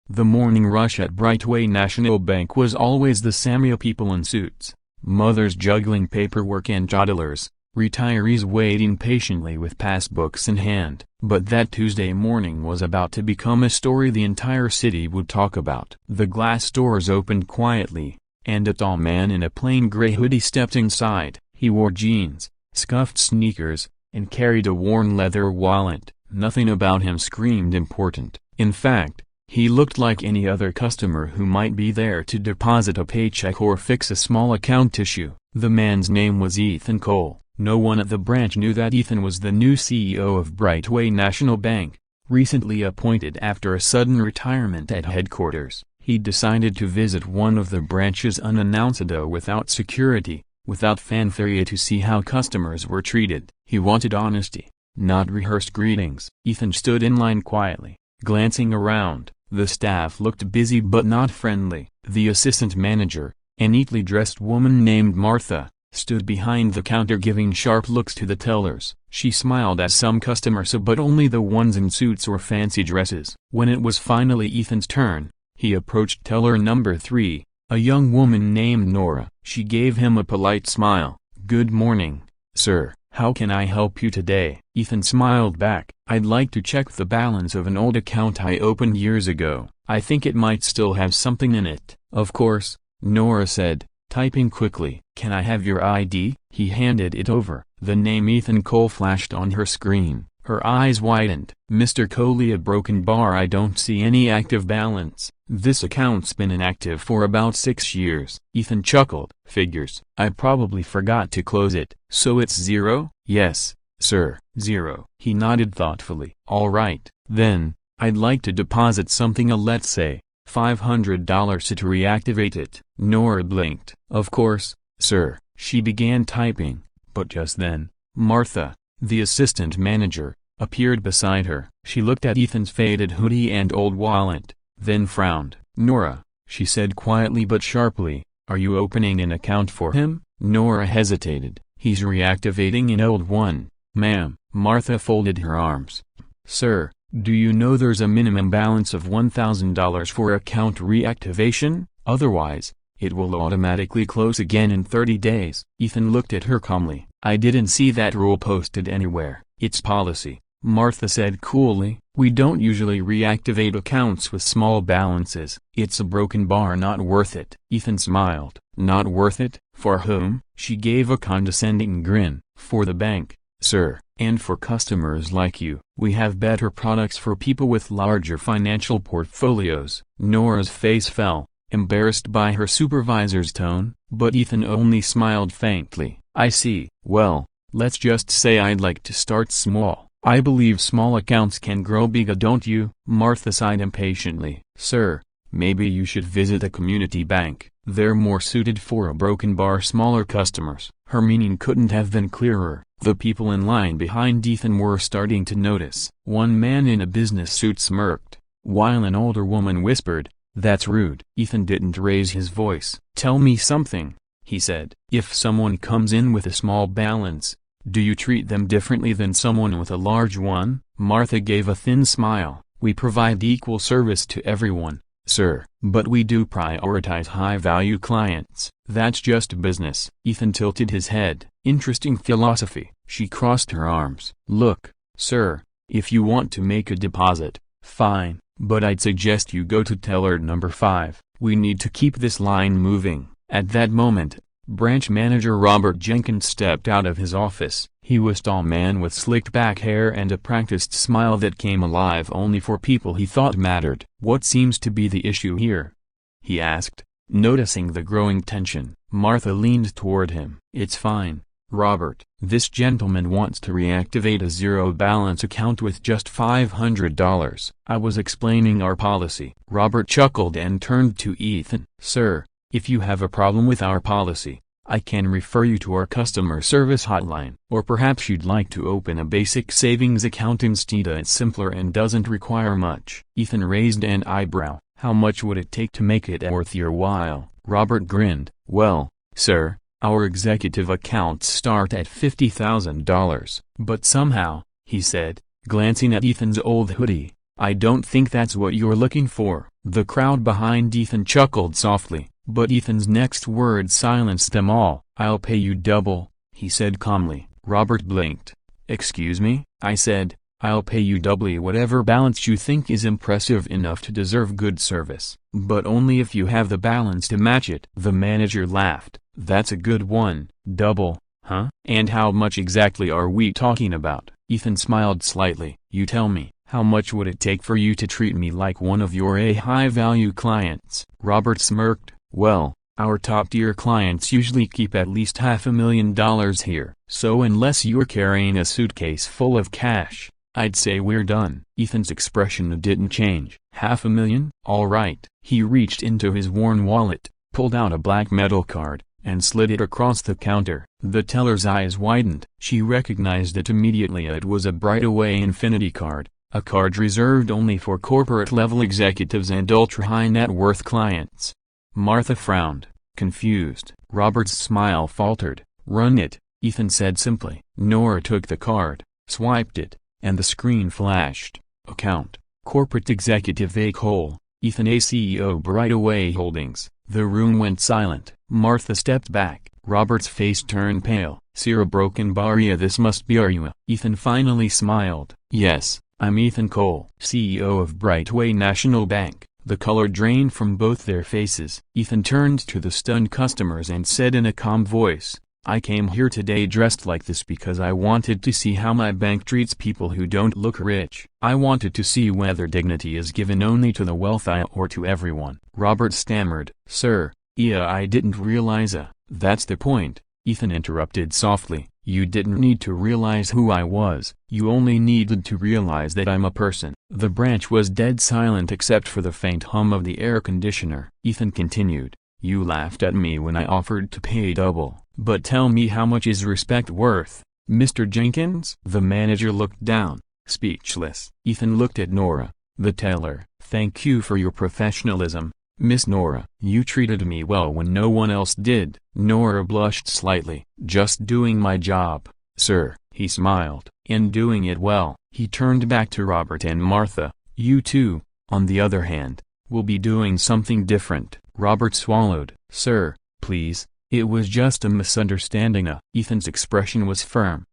The morning rush at Brightway National Bank was always the same: people in suits, mothers juggling paperwork and toddlers, retirees waiting patiently with passbooks in hand. But that Tuesday morning was about to become a story the entire city would talk about. The glass doors opened quietly, and a tall man in a plain gray hoodie stepped inside. He wore jeans, scuffed sneakers, and carried a worn leather wallet. Nothing about him screamed important. In fact, he looked like any other customer who might be there to deposit a paycheck or fix a small account issue. The man's name was Ethan Cole. No one at the branch knew that Ethan was the new CEO of Brightway National Bank, recently appointed after a sudden retirement at headquarters. He decided to visit one of the branches unannounced, without security, without fanfare, to see how customers were treated. He wanted honesty, not rehearsed greetings. Ethan stood in line quietly, glancing around. The staff looked busy but not friendly. The assistant manager, a neatly dressed woman named Martha, stood behind the counter giving sharp looks to the tellers. She smiled at some customers, but only the ones in suits or fancy dresses. When it was finally Ethan's turn, he approached teller number 3, a young woman named Nora. She gave him a polite smile. "Good morning, sir. How can I help you today?" Ethan smiled back. "I'd like to check the balance of an old account I opened years ago. I think it might still have something in it." "Of course," Nora said, typing quickly. "Can I have your ID?" He handed it over. The name Ethan Cole flashed on her screen. Her eyes widened. "Mr. Coley, a broken bar. I don't see any active balance. This account's been inactive for about 6 years. Ethan chuckled. "Figures. I probably forgot to close it." "So it's 0? "Yes, sir, 0. He nodded thoughtfully. "All right, then, I'd like to deposit something, let's say, $500 to reactivate it." Nora blinked. "Of course, sir." She began typing, but just then, Martha, the assistant manager, appeared beside her. She looked at Ethan's faded hoodie and old wallet, then frowned. "Nora," she said quietly but sharply, "are you opening an account for him?" Nora hesitated. "He's reactivating an old one, ma'am." Martha folded her arms. "Sir, do you know there's a minimum balance of $1,000 for account reactivation? Otherwise, it will automatically close again in 30 days. Ethan looked at her calmly. "I didn't see that rule posted anywhere." "It's policy," Martha said coolly. "We don't usually reactivate accounts with small balances. It's a broken bar, not worth it." Ethan smiled. "Not worth it? For whom?" She gave a condescending grin. "For the bank, sir, and for customers like you. We have better products for people with larger financial portfolios." Nora's face fell, embarrassed by her supervisor's tone, but Ethan only smiled faintly. "I see. Well, let's just say I'd like to start small. I believe small accounts can grow big, don't you?" Martha sighed impatiently. "Sir, maybe you should visit a community bank. They're more suited for a broken bar, smaller customers." Her meaning couldn't have been clearer. The people in line behind Ethan were starting to notice. One man in a business suit smirked, while an older woman whispered, "That's rude." Ethan didn't raise his voice. "Tell me something," he said. "If someone comes in with a small balance, do you treat them differently than someone with a large one?" Martha gave a thin smile. "We provide equal service to everyone, sir, but we do prioritize high-value clients. That's just business." Ethan tilted his head. "Interesting philosophy." She crossed her arms. "Look, sir, if you want to make a deposit, fine, but I'd suggest you go to teller number 5. We need to keep this line moving." At that moment, branch manager Robert Jenkins stepped out of his office. He was a tall man with slicked back hair and a practiced smile that came alive only for people he thought mattered. "What seems to be the issue here?" he asked, noticing the growing tension. Martha leaned toward him. "It's fine, Robert. This gentleman wants to reactivate a zero-balance account with just $500. I was explaining our policy." Robert chuckled and turned to Ethan. "Sir, if you have a problem with our policy, I can refer you to our customer service hotline. Or perhaps you'd like to open a basic savings account instead. It's simpler and doesn't require much." Ethan raised an eyebrow. "How much would it take to make it worth your while?" Robert grinned. "Well, sir, our executive accounts start at $50,000. "But somehow," he said, glancing at Ethan's old hoodie, "I don't think that's what you're looking for." The crowd behind Ethan chuckled softly, but Ethan's next words silenced them all. "I'll pay you double," he said calmly. Robert blinked. "Excuse me?" I said. "I'll pay you doubly whatever balance you think is impressive enough to deserve good service, but only if you have the balance to match it." The manager laughed. "That's a good one. Double, huh? And how much exactly are we talking about?" Ethan smiled slightly. "You tell me, how much would it take for you to treat me like one of your high-value clients?" Robert smirked. "Well, our top-tier clients usually keep at least $500,000 here, so unless you're carrying a suitcase full of cash, I'd say we're done." Ethan's expression didn't change. "$500,000? All right." He reached into his worn wallet, pulled out a black metal card, and slid it across the counter. The teller's eyes widened. She recognized it immediately. It was a Brightway Infinity card, a card reserved only for corporate-level executives and ultra-high-net-worth clients. Martha frowned, confused. Robert's smile faltered. "Run it," Ethan said simply. Nora took the card, swiped it, and the screen flashed. "Account, corporate executive A. Cole, Ethan A. CEO Brightway Holdings." The room went silent. Martha stepped back. Robert's face turned pale. "Sira broken Baria, this must be you." Ethan finally smiled. "Yes, I'm Ethan Cole, CEO of Brightway National Bank." The color drained from both their faces. Ethan turned to the stunned customers and said in a calm voice, "I came here today dressed like this because I wanted to see how my bank treats people who don't look rich. I wanted to see whether dignity is given only to the wealthy or to everyone." Robert stammered, "Sir, I didn't realize." "That's the point," Ethan interrupted softly. "You didn't need to realize who I was, you only needed to realize that I'm a person." The branch was dead silent except for the faint hum of the air conditioner. Ethan continued, "You laughed at me when I offered to pay double, but tell me, how much is respect worth, Mr. Jenkins?" The manager looked down, speechless. Ethan looked at Nora, the teller. "Thank you for your professionalism, Miss Nora. You treated me well when no one else did." Nora blushed slightly. "Just doing my job, sir," he smiled. "And doing it well." He turned back to Robert and Martha. "You two, on the other hand, will be doing something different." Robert swallowed. "Sir, please, it was just a misunderstanding." Ethan's expression was firm.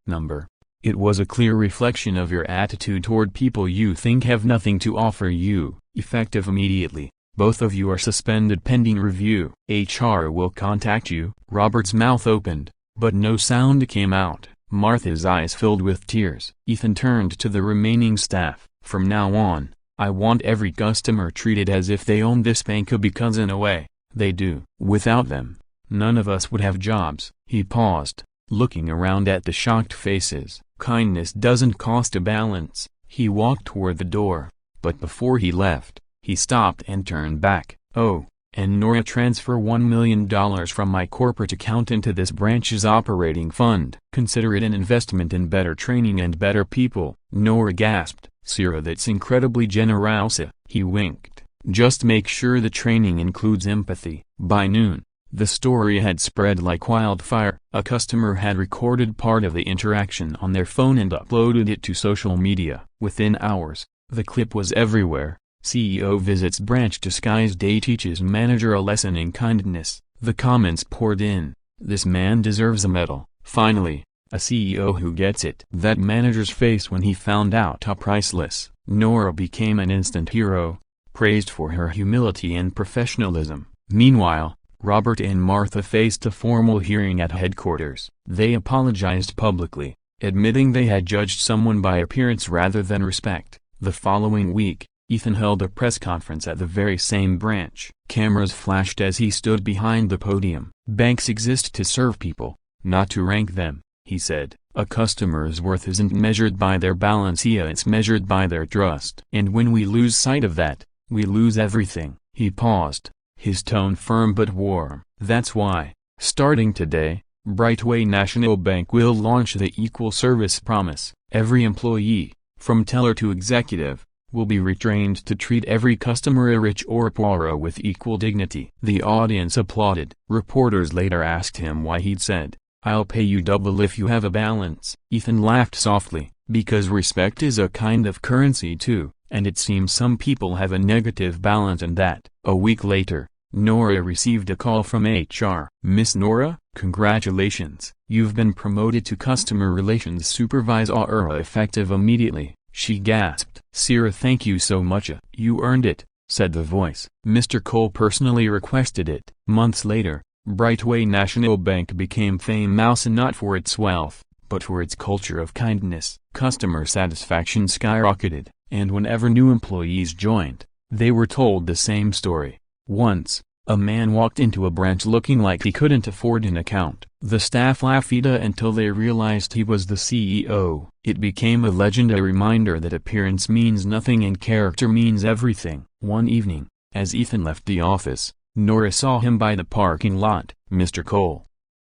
It was a clear reflection of your attitude toward people you think have nothing to offer you." "Effective immediately. Both of you are suspended pending review. HR will contact you." Robert's mouth opened, but no sound came out. Martha's eyes filled with tears. Ethan turned to the remaining staff. "From now on, I want every customer treated as if they own this bank, because in a way, they do. Without them, none of us would have jobs." He paused, looking around at the shocked faces. "Kindness doesn't cost a balance." He walked toward the door, but before he left, he stopped and turned back. "Oh, and Nora, transfer $1 million from my corporate account into this branch's operating fund. Consider it an investment in better training and better people." Nora gasped. "Sira, that's incredibly generous." He winked. "Just make sure the training includes empathy." By noon, the story had spread like wildfire. A customer had recorded part of the interaction on their phone and uploaded it to social media. Within hours, the clip was everywhere. "CEO visits branch disguised as teaches manager a lesson in kindness." The comments poured in. "This man deserves a medal. Finally, a CEO who gets it." That manager's face when he found out, priceless. Nora became an instant hero, praised for her humility and professionalism. Meanwhile, Robert and Martha faced a formal hearing at headquarters. They apologized publicly, admitting they had judged someone by appearance rather than respect. The following week, Ethan held a press conference at the very same branch. Cameras flashed as he stood behind the podium. "Banks exist to serve people, not to rank them," he said. "A customer's worth isn't measured by their balance, it's measured by their trust. And when we lose sight of that, we lose everything." He paused, his tone firm but warm. "That's why, starting today, Brightway National Bank will launch the Equal Service Promise. Every employee, from teller to executive, will be retrained to treat every customer, rich or poor, with equal dignity." The audience applauded. Reporters later asked him why he'd said, I'll pay you double if you have a balance. Ethan laughed softly, because respect is a kind of currency too, and it seems some people have a negative balance in that. A week later, Nora received a call from HR. Miss Nora, congratulations. You've been promoted to Customer Relations Supervisor effective immediately, she gasped. Sierra, thank you so much. You earned it, said the voice. Mr. Cole personally requested it. Months later, Brightway National Bank became famous not for its wealth, but for its culture of kindness. Customer satisfaction skyrocketed, and whenever new employees joined, they were told the same story. Once, a man walked into a branch looking like he couldn't afford an account. The staff laughed until they realized he was the CEO. It became a legend, a reminder that appearance means nothing and character means everything. One evening, as Ethan left the office, Nora saw him by the parking lot. Mr. Cole,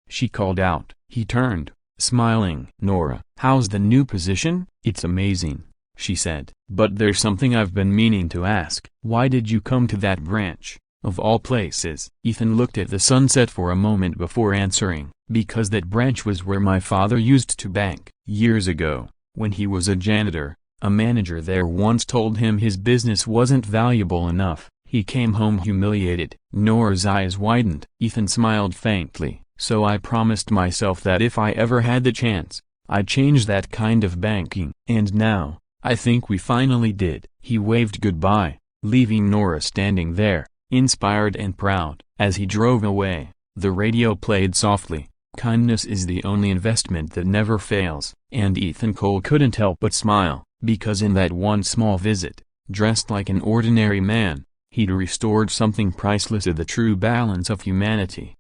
she called out. He turned, smiling. Nora, how's the new position? It's amazing, she said. But there's something I've been meaning to ask. Why did you come to that branch, of all places? Ethan looked at the sunset for a moment before answering. Because that branch was where my father used to bank. Years ago, when he was a janitor, a manager there once told him his business wasn't valuable enough. He came home humiliated. Nora's eyes widened. Ethan smiled faintly. So I promised myself that if I ever had the chance, I'd change that kind of banking. And now, I think we finally did. He waved goodbye, leaving Nora standing there, inspired and proud. As he drove away, the radio played softly. Kindness is the only investment that never fails. And Ethan Cole couldn't help but smile, because in that one small visit, dressed like an ordinary man, he'd restored something priceless of the true balance of humanity.